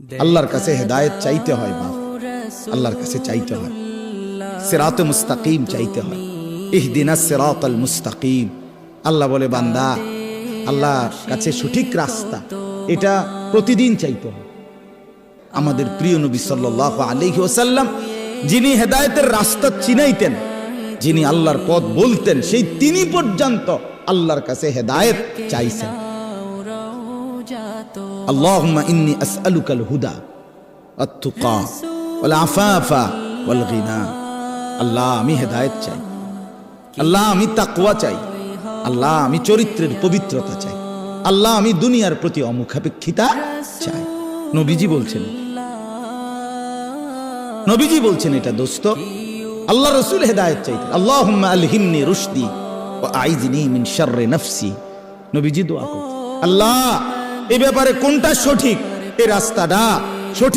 আল্লাহর কাছে হেদায়েত চাইতে হয়, বাপ আল্লাহর কাছে চাইতে হয়, সিরাতে মুস্তাকিম চাইতে হয়, ইহদিনাস সিরাতাল মুস্তাকিম। আল্লাহ বলে, বান্দা আল্লাহর কাছে সঠিক রাস্তা এটা প্রতিদিন চাইতে হয়। আমাদের প্রিয় নবী সাল্লাল্লাহু আলাইহি ওয়াসাল্লাম যিনি হেদায়েতের রাস্তা চিনাইতেন, যিনি আল্লাহর পথ বলতেন, সেই তিনি পর্যন্ত আল্লাহর কাছে হেদায়েত চাইছেন। আল্লাহুম্মা ইন্নী আসআলুকাল হুদা ওয়াত-তুকা ওয়াল আফাফা ওয়াল গিনা। আল্লাহ আমি হেদায়েত চাই, আল্লাহ আমি তাকওয়া চাই, আল্লাহ আমি চরিত্রের পবিত্রতা চাই, আল্লাহ আমি দুনিয়ার প্রতি অমুখাপেক্ষিতা চাই। নবীজি বলছেন, নবীজি বলছেন এটা দোস্ত। আল্লাহ রাসূল হেদায়েত চাইতেন, আল্লাহুম্মা আলহিমনি রুশদি ওয়া আইযনি মিন শাররি নাফসি। নবীজি দোয়া করতেন, আল্লাহ এই ব্যাপারে কোনটা সঠিক, এই রাস্তাটা সঠিক